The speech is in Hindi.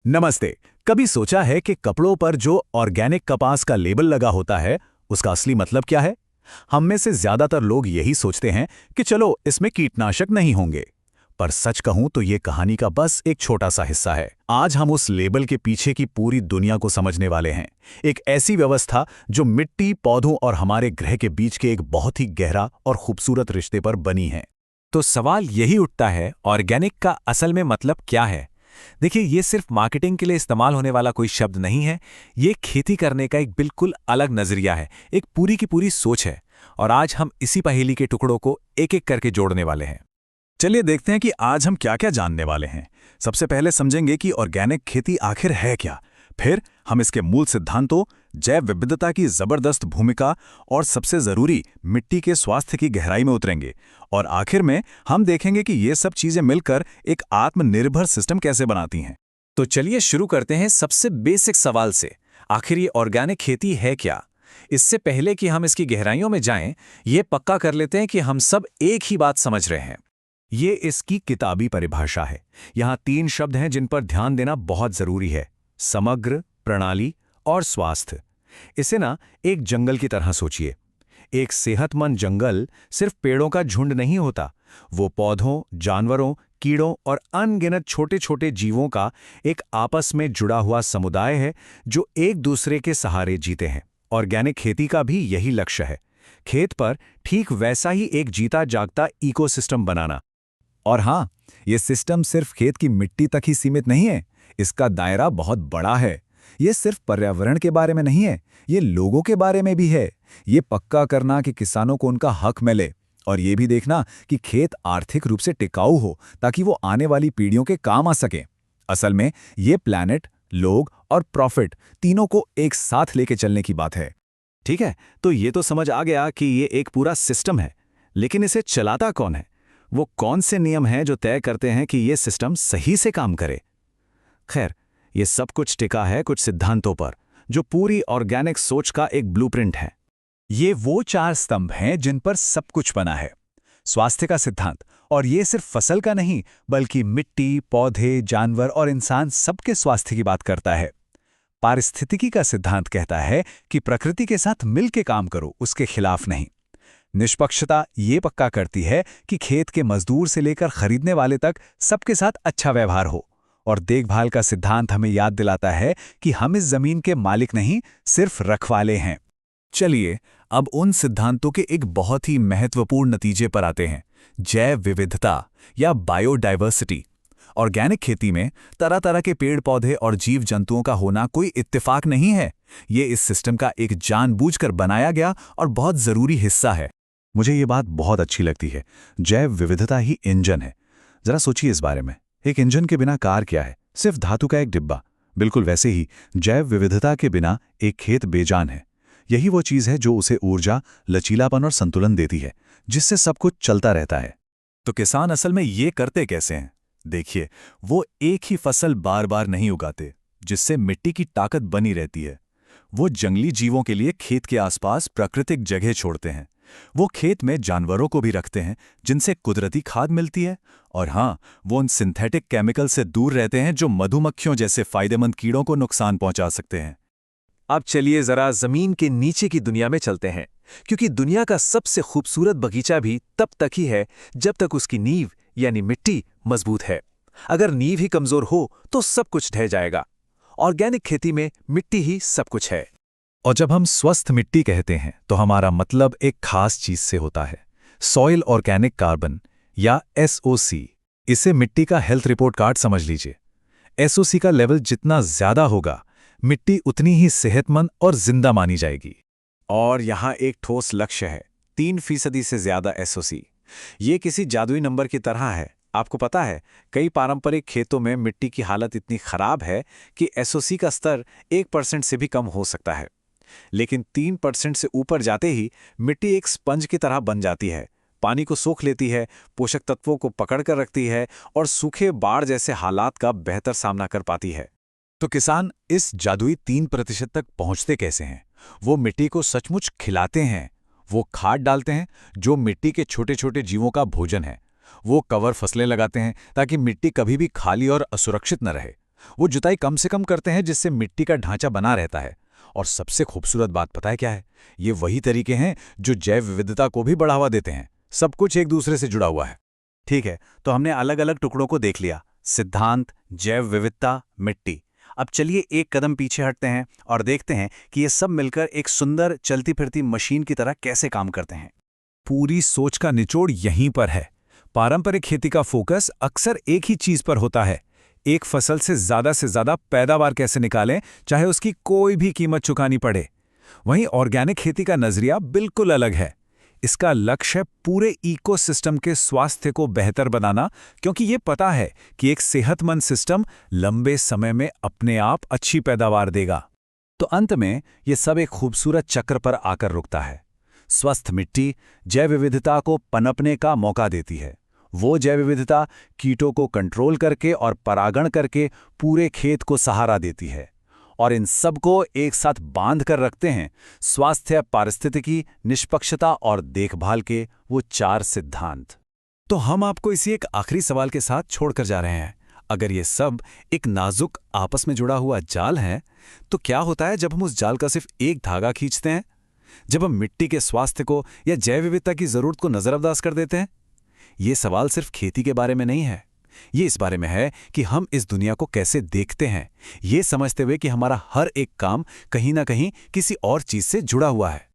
नमस्ते। कभी सोचा है कि कपड़ों पर जो ऑर्गेनिक कपास का लेबल लगा होता है, उसका असली मतलब क्या है? हम में से ज्यादातर लोग यही सोचते हैं कि चलो इसमें कीटनाशक नहीं होंगे। पर सच कहूं तो ये कहानी का बस एक छोटा सा हिस्सा है। आज हम उस लेबल के पीछे की पूरी दुनिया को समझने वाले हैं। एक ऐसी व्यवस्था जो मिट्टी, पौधों और हमारे ग्रह के बीच के एक बहुत ही गहरा और खूबसूरत रिश्ते पर बनी है। तो सवाल यही उठता है, ऑर्गेनिक का असल में मतलब क्या है? देखिए, ये सिर्फ मार्केटिंग के लिए इस्तेमाल होने वाला कोई शब्द नहीं है। ये खेती करने का एक बिल्कुल अलग नजरिया है, एक पूरी की पूरी सोच है। और आज हम इसी पहेली के टुकड़ों को एक एक करके जोड़ने वाले हैं। चलिए देखते हैं कि आज हम क्या क्या जानने वाले हैं। सबसे पहले समझेंगे कि ऑर्गेनिक खेती आखिर है क्या। फिर हम इसके मूल सिद्धांतों, जैव विविधता की जबरदस्त भूमिका और सबसे जरूरी मिट्टी के स्वास्थ्य की गहराई में उतरेंगे। और आखिर में हम देखेंगे कि ये सब चीजें मिलकर एक आत्मनिर्भर सिस्टम कैसे बनाती हैं। तो चलिए शुरू करते हैं सबसे बेसिक सवाल से। आखिर ये ऑर्गेनिक खेती है क्या? इससे पहले कि हम इसकी गहराइयों में जाएं, ये पक्का कर लेते हैं कि हम सब एक ही बात समझ रहे हैं। ये इसकी किताबी परिभाषा है। यहाँ 3 शब्द हैं जिन पर ध्यान देना बहुत जरूरी है: समग्र, प्रणाली और स्वास्थ्य। इसे ना एक जंगल की तरह सोचिए। एक सेहतमंद जंगल सिर्फ पेड़ों का झुंड नहीं होता। वो पौधों, जानवरों, कीड़ों और अनगिनत छोटे छोटे जीवों का एक आपस में जुड़ा हुआ समुदाय है जो एक दूसरे के सहारे जीते हैं। ऑर्गेनिक खेती का भी यही लक्ष्य है, खेत पर ठीक वैसा ही एक जीता जागता इकोसिस्टम बनाना। और हाँ, ये सिस्टम सिर्फ खेत की मिट्टी तक ही सीमित नहीं है। इसका दायरा बहुत बड़ा है। ये सिर्फ पर्यावरण के बारे में नहीं है, ये लोगों के बारे में भी है। ये पक्का करना कि किसानों को उनका हक मिले, और ये भी देखना कि खेत आर्थिक रूप से टिकाऊ हो ताकि वो आने वाली पीढ़ियों के काम आ सके। असल में ये प्लैनेट, लोग और प्रॉफिट तीनों को एक साथ लेके चलने की बात है। ठीक है, तो ये तो समझ आ गया कि ये एक पूरा सिस्टम है। लेकिन इसे चलाता कौन है? वो कौन से नियम हैं जो तय करते हैं कि ये सिस्टम सही से काम करे? खैर, ये सब कुछ टिका है कुछ सिद्धांतों पर, जो पूरी ऑर्गेनिक सोच का एक ब्लूप्रिंट है। ये वो 4 स्तंभ हैं जिन पर सब कुछ बना है। स्वास्थ्य का सिद्धांत, और ये सिर्फ फसल का नहीं बल्कि मिट्टी, पौधे, जानवर और इंसान सबके स्वास्थ्य की बात करता है। पारिस्थितिकी का सिद्धांत कहता है कि प्रकृति के साथ मिल के काम करो, उसके खिलाफ नहीं। निष्पक्षता ये पक्का करती है कि खेत के मजदूर से लेकर खरीदने वाले तक सबके साथ अच्छा व्यवहार हो। और देखभाल का सिद्धांत हमें याद दिलाता है कि हम इस जमीन के मालिक नहीं, सिर्फ रखवाले हैं। चलिए अब उन सिद्धांतों के एक बहुत ही महत्वपूर्ण नतीजे पर आते हैं: जैव विविधता या बायोडाइवर्सिटी। ऑर्गेनिक खेती में तरह तरह के पेड़ पौधे और जीव जंतुओं का होना कोई इत्तेफाक नहीं है। ये इस सिस्टम का एक जानबूझकर बनाया गया और बहुत जरूरी हिस्सा है। मुझे ये बात बहुत अच्छी लगती है। जैव विविधता ही इंजन है। जरा सोचिए इस बारे में। एक इंजन के बिना कार क्या है? सिर्फ धातु का एक डिब्बा। बिल्कुल वैसे ही जैव विविधता के बिना एक खेत बेजान है। यही वो चीज है जो उसे ऊर्जा, लचीलापन और संतुलन देती है, जिससे सब कुछ चलता रहता है। तो किसान असल में ये करते कैसे हैं? देखिए, वो एक ही फसल बार बार नहीं उगाते, जिससे मिट्टी की ताकत बनी रहती है। वो जंगली जीवों के लिए खेत के आसपास प्राकृतिक जगह छोड़ते हैं। वो खेत में जानवरों को भी रखते हैं, जिनसे कुदरती खाद मिलती है। और हाँ, वो उन सिंथेटिक केमिकल से दूर रहते हैं जो मधुमक्खियों जैसे फायदेमंद कीड़ों को नुकसान पहुंचा सकते हैं। अब चलिए जरा जमीन के नीचे की दुनिया में चलते हैं, क्योंकि दुनिया का सबसे खूबसूरत बगीचा भी तब तक ही है जब तक उसकी नींव यानी मिट्टी मजबूत है। अगर नींव ही कमजोर हो तो सब कुछ ढह जाएगा। ऑर्गेनिक खेती में मिट्टी ही सब कुछ है। और जब हम स्वस्थ मिट्टी कहते हैं तो हमारा मतलब एक खास चीज से होता है: सॉइल ऑर्गेनिक कार्बन या SOC। इसे मिट्टी का हेल्थ रिपोर्ट कार्ड समझ लीजिए। SOC का लेवल जितना ज्यादा होगा, मिट्टी उतनी ही सेहतमंद और जिंदा मानी जाएगी। और यहाँ एक ठोस लक्ष्य है: 3% से ज्यादा SOC। ये किसी जादुई नंबर की तरह है। आपको पता है, कई पारंपरिक खेतों में मिट्टी की हालत इतनी खराब है कि SOC का स्तर 1% से भी कम हो सकता है। लेकिन 3% से ऊपर जाते ही मिट्टी एक स्पंज की तरह बन जाती है। पानी को सोख लेती है, पोषक तत्वों को पकड़ कर रखती है और सूखे, बाढ़ जैसे हालात का बेहतर सामना कर पाती है। तो किसान इस जादुई 3% तक पहुंचते कैसे हैं? वो मिट्टी को सचमुच खिलाते हैं। वो खाद डालते हैं जो मिट्टी के छोटे छोटे जीवों का भोजन है। वो कवर फसलें लगाते हैं ताकि मिट्टी कभी भी खाली और असुरक्षित न रहे। वो जुताई कम से कम करते हैं जिससे मिट्टी का ढांचा बना रहता है। और सबसे खूबसूरत बात पता है क्या है? ये वही तरीके हैं जो जैव विविधता को भी बढ़ावा देते हैं। सब कुछ एक दूसरे से जुड़ा हुआ है। ठीक है, तो हमने अलग अलग टुकड़ों को देख लिया, सिद्धांत, जैव विविधता, मिट्टी। अब चलिए एक कदम पीछे हटते हैं और देखते हैं कि ये सब मिलकर एक सुंदर चलती फिरती मशीन की तरह कैसे काम करते हैं। पूरी सोच का निचोड़ यहीं पर है। पारंपरिक खेती का फोकस अक्सर एक ही चीज पर होता है, एक फसल से ज्यादा पैदावार कैसे निकालें, चाहे उसकी कोई भी कीमत चुकानी पड़े। वहीं ऑर्गेनिक खेती का नजरिया बिल्कुल अलग है। इसका लक्ष्य है पूरे इकोसिस्टम के स्वास्थ्य को बेहतर बनाना, क्योंकि ये पता है कि एक सेहतमंद सिस्टम लंबे समय में अपने आप अच्छी पैदावार देगा। तो अंत में ये सब एक खूबसूरत चक्र पर आकर रुकता है। स्वस्थ मिट्टी जैव विविधता को पनपने का मौका देती है। वो जैव विविधता कीटों को कंट्रोल करके और परागण करके पूरे खेत को सहारा देती है। और इन सब को एक साथ बांध कर रखते हैं स्वास्थ्य, पारिस्थितिकी, निष्पक्षता और देखभाल के वो 4 सिद्धांत। तो हम आपको इसी एक आखिरी सवाल के साथ छोड़कर जा रहे हैं। अगर ये सब एक नाजुक आपस में जुड़ा हुआ जाल है, तो क्या होता है जब हम उस जाल का सिर्फ एक धागा खींचते हैं? जब हम मिट्टी के स्वास्थ्य को या जैव विविधता की जरूरत को नजरअंदाज कर देते हैं? ये सवाल सिर्फ खेती के बारे में नहीं है। ये इस बारे में है कि हम इस दुनिया को कैसे देखते हैं, ये समझते हुए कि हमारा हर एक काम कहीं ना कहीं किसी और चीज से जुड़ा हुआ है।